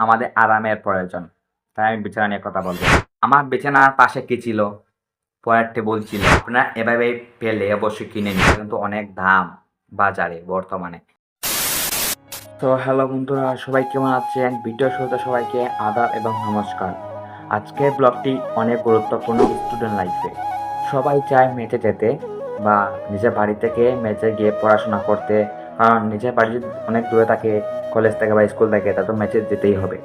আমাদের আরামের প্রয়োজন। তাই আমি বিছানা নিয়ে কথা বলবো। আমার বিছানার পাশে কি ছিল? পড়ার টেবিল ছিল। আপনারা এভাবে পেলে অবশ্যই কিনে নিন। কিন্তু অনেক দাম বাজারে বর্তমানে। তো হ্যালো বন্ধুরা, সবাই কেমন আছেন? ভিডিও শুরুতে সবাইকে আদাব এবং নমস্কার। আজকের ব্লগটি অনেক গুরুত্বপূর্ণ স্টুডেন্ট লাইফে। সবাই চায় মেচে যেতে বা নিজের বাড়ি থেকে মেচে গিয়ে পড়াশোনা করতে, কারণ নিজের বাড়ি যদি অনেক দূরে থাকে, কলেজ থেকে বা স্কুল থেকে, তা তো মেচে যেতেই হবে।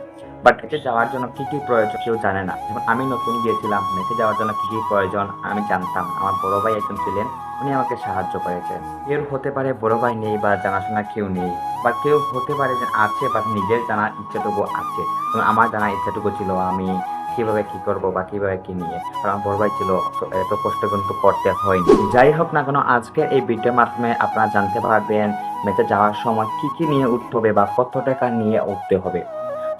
বাট মেচে যাওয়ার জন্য কী কী প্রয়োজন কেউ জানে না। যেমন আমি নতুন গিয়েছিলাম, মেচে যাওয়ার জন্য কী কী প্রয়োজন আমি জানতাম না। আমার বড় ভাই একজন ছিলেন, উনি আমাকে সাহায্য করেছেন। কেউ হতে পারে বড় ভাই নেই বা জানাশোনা কেউ নেই, বা কেউ হতে পারে যে আছে বাট নিজের জানার ইচ্ছাটুকু আছে। যেমন আমার জানার ইচ্ছাটুকু ছিল আমি কিভাবে কি করব বা কিভাবে কি নিয়ে, কারণ বড় ভাই ছিল, তো এত কষ্ট কিন্তু করতে হয়নি। যাই হোক না কেন, আজকে এই ভিডিওর মাধ্যমে আপনারা জানতে পারবেন মেচে যাওয়ার সময় কি কি নিয়ে উঠতে হবে বা কত টাকা নিয়ে উঠতে হবে।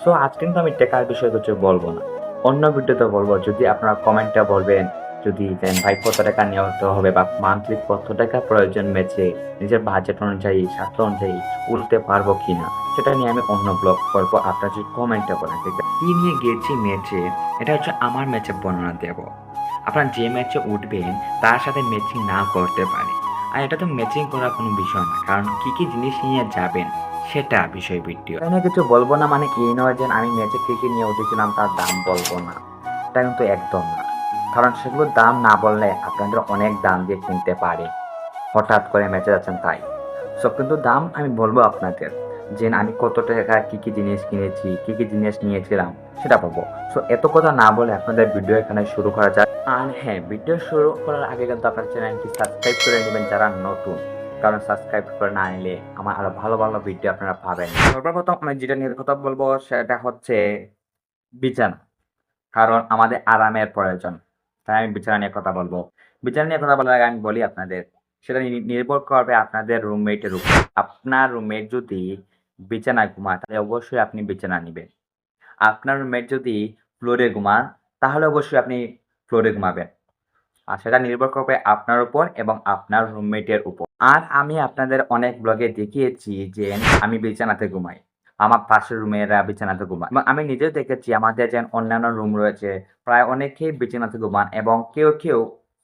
সো আজ কিন্তু আমি টাকার বিষয়ে কিছু বলবো না, অন্য ভিডিওতে বলবো। যদি আপনারা কমেন্টে বলবেন যদি দেন ভাই কত টাকা নিয়ে উঠতে হবে বা মান্থলি কত টাকা প্রয়োজন মেচে নিজের বাজেট অনুযায়ী স্বার্থ অনুযায়ী উঠতে পারবো কিনা, সেটা নিয়ে আমি অন্য ব্লগ করবো। আপনারা যদি কমেন্টে বলেন কি নিয়ে গেছি ম্যাচে, এটা হচ্ছে আমার ম্যাচে বর্ণনা দেব। আপনার যে ম্যাচে উঠবেন তার সাথে ম্যাচিং না করতে পারে, আর এটা তো ম্যাচিং করার কোনো বিষয় না, কারণ কি কি জিনিস নিয়ে যাবেন সেটা বিষয় ভিডিও। এখানে কিছু বলবো না মানে এই নয় যে আমি ম্যাচে কি কি নিয়ে উঠেছিলাম তার দাম বলবো না, এটা কিন্তু একদম না। কারণ সেগুলোর দাম না বললে আপনাদের অনেক দাম দিয়ে কিনতে পারে, হঠাৎ করে ম্যাচে যাচ্ছেন তাই। সব কিন্তু দাম আমি বলবো আপনাদের, যে আমি কত টাকা কী কী জিনিস কিনেছি, কী কী জিনিস নিয়েছিলাম সেটা বলবো। সো এত কথা না বলে আপনাদের ভিডিও এখানে শুরু করা যাক। আর হ্যাঁ, ভিডিও শুরু করার আগে কিন্তু আপনার চ্যানেলটি সাবস্ক্রাইব করে নেবেন যারা নতুন, কারণ সাবস্ক্রাইব করে না নিলে আমার আরো ভালো ভালো ভিডিও আপনারা পাবেন। সর্বপ্রথম আমি যেটা নিয়ে কথা বলবো সেটা হচ্ছে বিছানা, কারণ আমাদের আরামের প্রয়োজন। তাই আমি বিছানা নিয়ে কথা বলবো। বিছানা নিয়ে কথা বলার আগে আমি বলি আপনাদের, সেটা নির্ভর করবে আপনাদের রুমমেটের উপর। আপনার রুমমেট যদি বিছানায় ঘুমায় তাহলে অবশ্যই আপনি বিছানা নিবেন। আপনার রুমমেট যদি ফ্লোরে ঘুমান তাহলে অবশ্যই আপনি ফ্লোরে ঘুমাবেন। আর সেটা নির্ভর করবে আপনার উপর এবং আপনার রুমমেটের উপর। আর আমি আপনাদের অনেক ব্লগে দেখিয়েছি যে আমি বিছানাতে ঘুমাই, আমার পাশের রুমেরা বিছানাতে ঘুমায়, এবং আমি নিজেও দেখেছি আমাদের যে অন্যান্য রুম রয়েছে প্রায় অনেকেই বিছানাতে ঘুমান এবং কেউ কেউ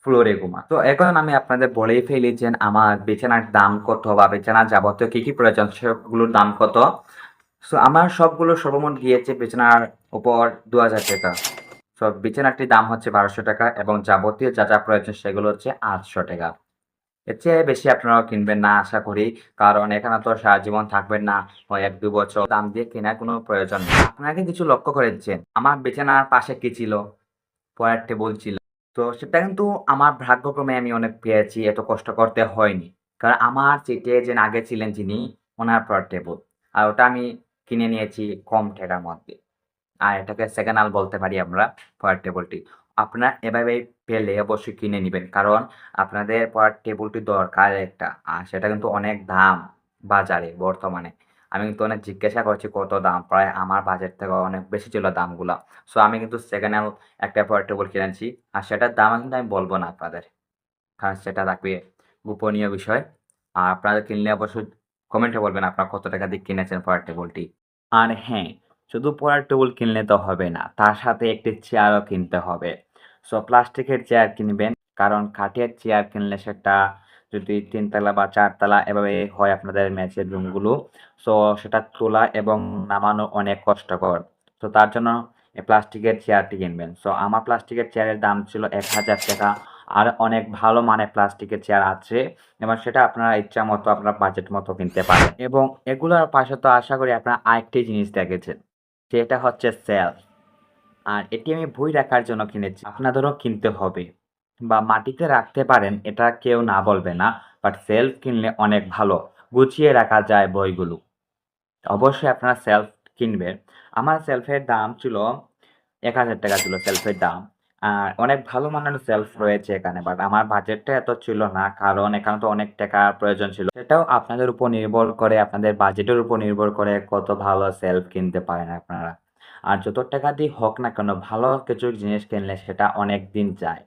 ফ্লোরে ঘুমান। তো এখন আমি আপনাদের বলেই ফেলি যে আমার বিছানার দাম কত বা বিছানার যাবতীয় কি কি প্রয়োজন সেগুলোর দাম কত। সো আমার সবগুলো সর্বমোট গিয়েছে বিছানার উপর 2000 টাকা। সব বিছানাটির দাম হচ্ছে 1200 টাকা এবং যাবতীয় যা যা প্রয়োজন সেগুলো হচ্ছে 800 টাকা। এর চেয়ে বেশি আপনারাও কিনবেন না আশা করি, কারণ এখানে তো সারা জীবন থাকবেন না, হয় 1-2 বছর। দাম দিয়ে কেনার কোনো প্রয়োজন নেই। আপনাকে কিছু লক্ষ্য করেছেন আমার বিছানার পাশে কি ছিল? পড়ার টেবিল ছিল। তো সেটা কিন্তু আমার ভাগ্যক্রমে আমি অনেক পেয়েছি, এত কষ্ট করতে হয়নি। কারণ আমার সিটে যে আগে ছিলেন যিনি, ওনার পড়ার টেবিল, আর ওটা আমি কিনে নিয়েছি কম টাকার মধ্যে। আর এটাকে সেকেন্ড হ্যান্ড বলতে পারি আমরা পড়ার টেবিলটি। আপনারা এভাবে পেলে অবশ্যই কিনে নিবেন, কারণ আপনাদের পড়ার টেবিলটি দরকার একটা, আর সেটা কিন্তু অনেক দাম বাজারে বর্তমানে। আমি কিন্তু অনেক জিজ্ঞাসা করছি কত দাম, প্রায় আমার বাজেট থেকে অনেক বেশি ছিল দামগুলা। সো আমি কিন্তু সেকেন্ড হ্যান্ড একটা পড়ার টেবিল কিনেছি, আর সেটার দাম কিন্তু আমি বলবো না আপনাদের, কারণ সেটা থাকবে গোপনীয় বিষয়। আর আপনারা কিনলে অবশ্যই কমেন্টে বলবেন আপনারা কত টাকা দিয়ে কিনেছেন পড়ার টেবিলটি। আর হ্যাঁ, শুধু পড়ার টেবিল কিনলে তো হবে না, তার সাথে একটি চেয়ারও কিনতে হবে। সো প্লাস্টিকের চেয়ার কিনবেন, কারণ কাঠের চেয়ার কিনলে সেটা যদি 3 তলা বা 4 তলা এভাবে হয় আপনাদের ম্যাচের রুমগুলো, সো সেটা তোলা এবং নামানো অনেক কষ্টকর। তো তার জন্য এই প্লাস্টিকের চেয়ারটি কিনবেন। সো আমার প্লাস্টিকের চেয়ারের দাম ছিল 1000 টাকা। আর অনেক ভালো মানের প্লাস্টিকের চেয়ার আছে, এবং সেটা আপনারা ইচ্ছা মতো আপনার বাজেট মতো কিনতে পারেন। এবং এগুলোর পাশে তো আশা করি আপনারা আরেকটি জিনিস দেখেছেন, সেটা হচ্ছে সেলফ। আর এটি আমি বই রাখার জন্য কিনেছি, আপনাদেরও কিনতে হবে। বা মাটিতে রাখতে পারেন, এটা কেউ না বলবে না, বাট সেলফ কিনলে অনেক ভালো, গুছিয়ে রাখা যায় বইগুলো। অবশ্যই আপনারা সেলফ কিনবেন। আমার সেলফের দাম ছিল 1000 টাকা ছিল সেলফের দাম। আর অনেক ভালো মানের সেলফ রয়েছে এখানে, বাট আমার বাজেটটা এত ছিল না, কারণ এখানে তো অনেক টাকার প্রয়োজন ছিল। সেটাও আপনাদের উপর নির্ভর করে, আপনাদের বাজেটের উপর নির্ভর করে কত ভালো সেলফ কিনতে পারেন আপনারা। আর যত টাকা দিয়ে হোক না কেন, ভালো কিছু জিনিস কিনলে সেটা অনেক দিন যায়।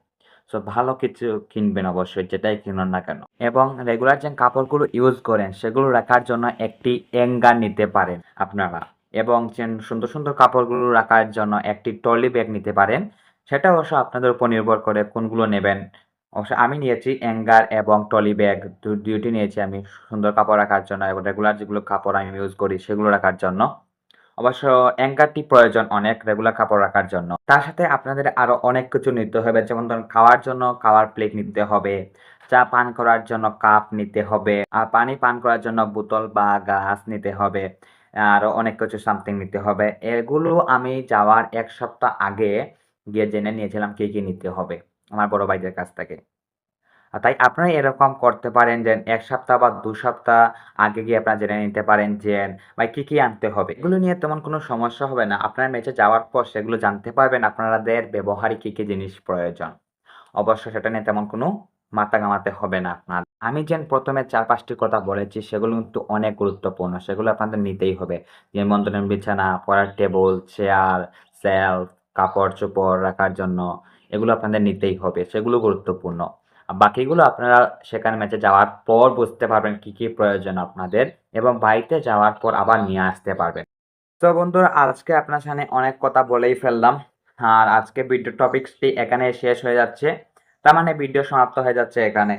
সো ভালো কিছু কিনবেন অবশ্যই, যেটাই কিনুন না কেন। এবং রেগুলার যে কাপড়গুলো ইউজ করেন সেগুলো রাখার জন্য একটি হ্যাঙ্গার নিতে পারেন আপনারা। এবং সুন্দর সুন্দর কাপড়গুলো রাখার জন্য একটি ট্রলি ব্যাগ নিতে পারেন। সেটা অবশ্য আপনাদের উপর নির্ভর করে কোনগুলো নেবেন। অবশ্য আমি নিয়েছি হ্যাঙ্গার এবং ট্রলি ব্যাগ দুইটি নিয়েছি আমি সুন্দর কাপড় রাখার জন্য এবং রেগুলার যেগুলো কাপড় আমি ইউজ করি সেগুলো রাখার জন্য। অবশ্য অ্যাঙ্কারটি প্রয়োজন অনেক রেগুলার কাপড় রাখার জন্য। তার সাথে আপনাদের আরো অনেক কিছু নিতে হবে। যেমন ধরুন খাওয়ার জন্য খাওয়ার প্লেট নিতে হবে, চা পান করার জন্য কাপ নিতে হবে, আর পানি পান করার জন্য বোতল বা গ্লাস নিতে হবে। আরো অনেক কিছু সামথিং নিতে হবে। এগুলো আমি যাওয়ার ১ সপ্তাহ আগে গিয়ে জেনে নিয়েছিলাম কি, কি নিতে হবে আমার বড় ভাইদের কাছ থেকে। তাই আপনারা এরকম করতে পারেন যে ১ সপ্তাহ বা ২ সপ্তাহ আগে গিয়ে আপনারা জেনে নিতে পারেন যে ভাই কি, কি আনতে হবে। এগুলো নিয়ে তেমন কোনো সমস্যা হবে না। আপনারা মেচে যাওয়ার পর সেগুলো জানতে পারবেন আপনাদের ব্যবহারিক কি, কি জিনিস প্রয়োজন। অবশ্য সেটা নিয়ে তেমন কোনো মাথা ঘামাতে হবে না আপনার। আমি যে ১ম এ ৪-৫ টি কথা বলেছি সেগুলো কিন্তু অনেক গুরুত্বপূর্ণ। সেগুলো আপনাদের নিতেই হবে। যেমন ধরেন বিছানা, পড়ার টেবল, চেয়ার, শেলফ, কাপড়-চোপড় রাখার জন্য এগুলো আপনাদের নিতেই হবে। সেগুলো গুরুত্বপূর্ণ। বাকিগুলো আপনারা সেখানে ম্যাচে যাওয়ার পর বুঝতে পারবেন কি, কি প্রয়োজন আপনাদের এবং বাড়িতে যাওয়ার পর আবার নিয়ে আসতে পারবেন। তো বন্ধুরা আজকে আপনার সামনে অনেক কথা বলেই ফেললাম। আর আজকে ভিডিও টপিকসটি এখানে শেষ হয়ে যাচ্ছে। তার মানে ভিডিও সমাপ্ত হয়ে যাচ্ছে এখানে।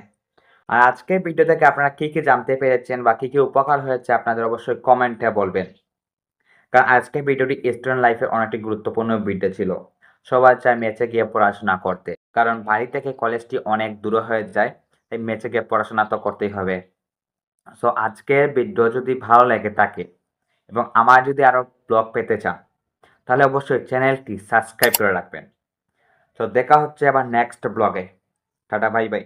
আর আজকের ভিডিও থেকে আপনারা কি, কি জানতে পেরেছেন বা কি, কি উপকার হয়েছে আপনাদের অবশ্যই কমেন্টে বলবেন। কারণ আজকের ভিডিওটি স্টুডেন্ট লাইফের অনেকটি গুরুত্বপূর্ণ ভিডিও ছিল। সবাই চায় মেসে গিয়ে পড়াশোনা করতে। কারণ বাড়ি থেকে কলেজটি অনেক দূরে হয়ে যায়। তাই মেসে গিয়ে পড়াশোনা তো করতেই হবে। সো আজকের ভিডিও যদি ভালো লেগে থাকে এবং আমার যদি আরো ব্লগ পেতে চান তাহলে অবশ্যই চ্যানেলটি সাবস্ক্রাইব করে রাখবেন। তো দেখা হচ্ছে আবার নেক্সট ব্লগে। Tata bye bye.